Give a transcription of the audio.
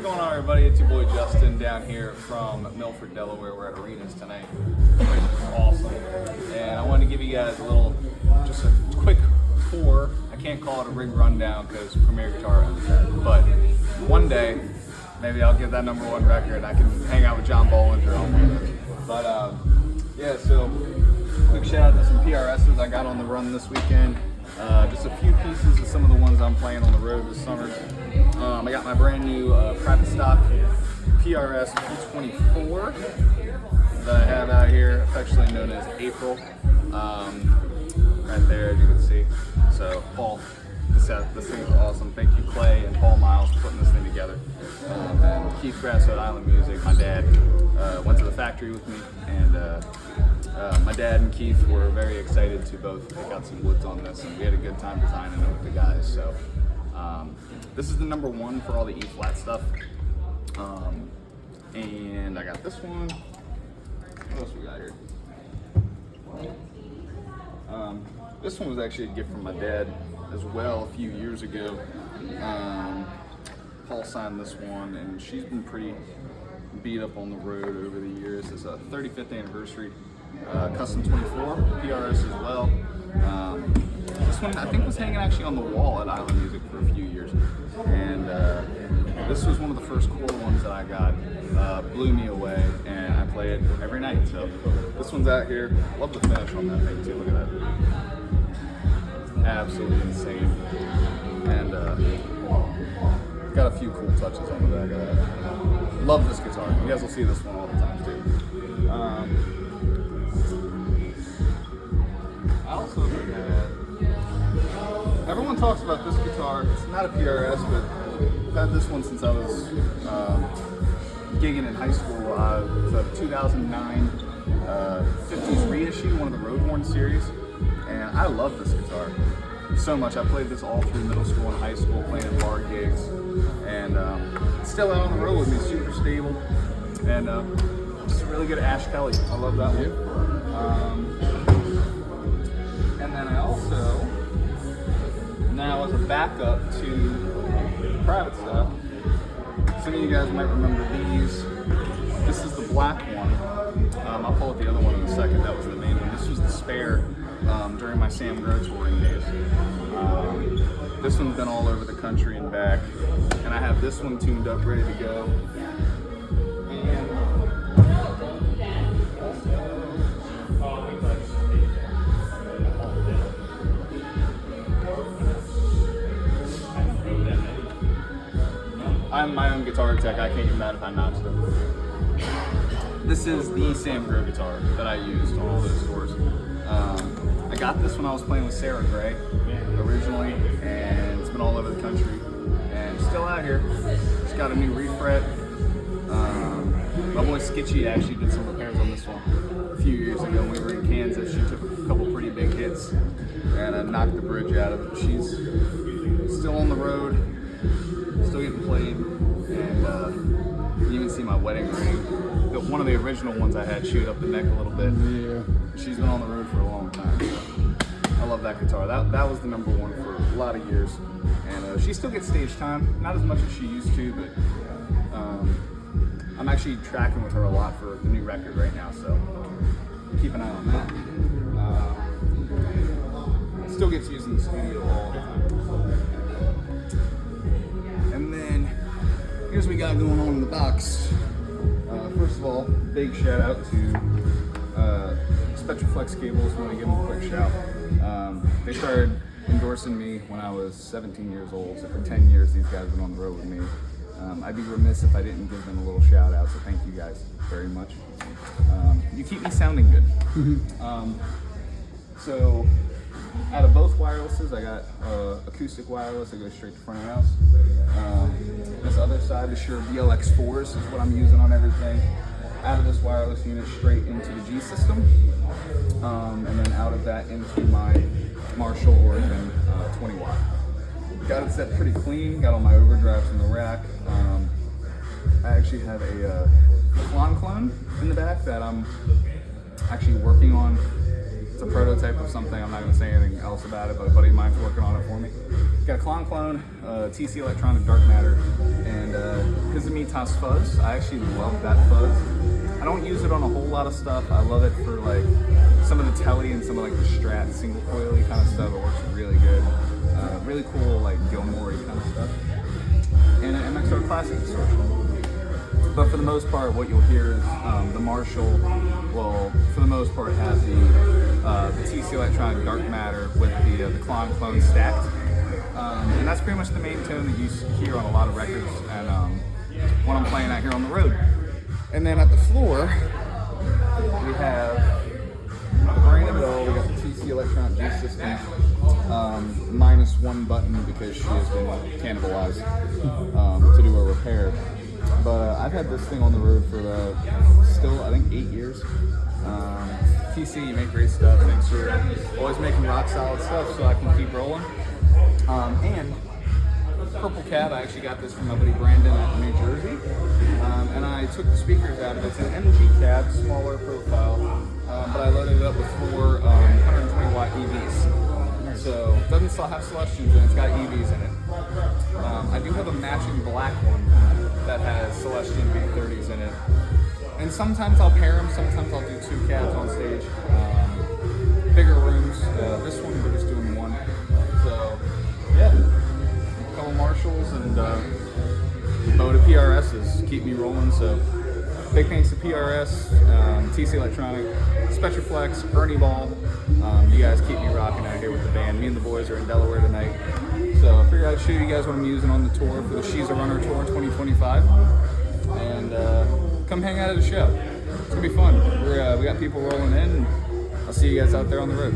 What's going on, everybody? It's your boy Justin down here from Milford, Delaware. We're at Arenas tonight, which is awesome. And I wanted to give you guys just a quick tour. I can't call it a rig rundown because Premier Guitar owns that. But one day, maybe I'll get that #1 record and I can hang out with John Bollinger on one of it. But yeah, so quick shout out to some PRSs I got on the run this weekend. Just a few pieces of some of the ones I'm playing on the road this summer. I got my brand new private stock PRS P24 that I have out here, affectionately known as April. Right there, as you can see. So, Paul, this thing is awesome. Thank you, Clay and Paul Miles, for putting this thing together. And Keith Grasso at Island Music, my dad, went to the factory with me, and my dad and Keith were very excited to both pick out some woods on this, and we had a good time designing it with the guys. So this is the #1 for all the E-flat stuff. And I got this one. What else we got here? This one was actually a gift from my dad as well a few years ago. Paul signed this one, and she's been pretty beat up on the road over the years. It's a 35th anniversary custom 24 PRS as well. This one I think was hanging actually on the wall at Island Music for a few years, and this was one of the first core ones that I got. Blew me away, and I play it every night. So this one's out here. Love the finish on that thing too. Look at that, absolutely insane. And got a few cool touches on the back of that. Love this guitar. You guys will see this one all the time too. I also had, everyone talks about this guitar. It's not a PRS, but I've had this one since I was gigging in high school. It's a 2009 50s reissue, one of the Roadhorn series, and I love this guitar so much. I played this all through middle school and high school, playing in bar gigs, and it's still out on the road with me, super stable, and just a really good Ash Kelly. I love that one. And then I also, now as a backup to private stuff, some of you guys might remember these. This is the black one. I'll pull up the other one in a second. That was the main one. This was the spare during my Sam Grow touring days. This one's been all over the country and back, and I have this one tuned up, ready to go. And I'm my own guitar tech. I can't get mad if I notch them. This is the Sam Grow guitar that I used on all those tours. I got this when I was playing with Sarah Gray originally, and it's been all over the country and still out here. It's got a new refret. My boy Skitchy actually did some repairs on this one a few years ago when we were in Kansas. She took a couple pretty big hits and knocked the bridge out of it. She's still on the road, still getting played, and you even see my wedding ring. One of the original ones I had chewed up the neck a little bit. Yeah. She's been on the road for a long time. So I love that guitar. That was the #1 for a lot of years, and she still gets stage time. Not as much as she used to, but I'm actually tracking with her a lot for the new record right now. So keep an eye on that. Still gets used in the studio all the time. And then here's what we got going on in the box. First of all, big shout out to Spectraflex Cables. Want to give them a quick shout. They started endorsing me when I was 17 years old, so for 10 years these guys have been on the road with me. I'd be remiss if I didn't give them a little shout out, so thank you guys very much. You keep me sounding good. So out of both wirelesses, I got acoustic wireless that goes straight to front of house. This other side, the Shure VLX4s, is what I'm using on everything. Out of this wireless unit, straight into the G system, and then out of that into my Marshall Origin 20 watt. Got it set pretty clean, got all my overdrives in the rack. I actually have a clone in the back that I'm actually working on It's a prototype of something. I'm not going to say anything else about it, but a buddy of mine's working on it for me. Got a clone, TC Electronic Dark Matter, and Hizamitas fuzz. I actually love that fuzz. I don't use it on a whole lot of stuff. I love it for like some of the telly and some of like the Strat single coily kind of stuff. It works really good. Really cool like Gilmore kind of stuff. And an MXR Classic distortion. But for the most part, what you'll hear is the Marshall, well, for the most part, has the TC Electronic Dark Matter with the clone stacked. And that's pretty much the main tone that you hear on a lot of records and what I'm playing out here on the road. And then at the floor, we have the brain of it all. We got the TC Electronic G system, minus one button because she has been cannibalized to do a repair. But I've had this thing on the road for still, I think, 8 years. TC, you make great stuff. Thanks for always making rock solid stuff so I can keep rolling. And Purple Cat, I actually got this from my buddy Brandon at New Jersey. And I took the speakers out of it. It's an MG cab, smaller profile, but I loaded it up with 4 120 watt EVs. So it doesn't still have Celestians and it's got EVs in it. I do have a matching black one that has Celestian V30s in it. And sometimes I'll pair them, sometimes I'll do 2 cabs on stage. Bigger rooms. This one we're just doing 1. So yeah, a couple Marshalls and Boda PRSs keep me rolling. So big thanks to PRS, TC Electronic, Spectraflex, Ernie Ball. You guys keep me rocking out here with the band. Me and the boys are in Delaware tonight. So I figured I'd show you guys what I'm using on the tour for the She's a Runner Tour 2025. And come hang out at the show. It's going to be fun. We got people rolling in. And I'll see you guys out there on the road.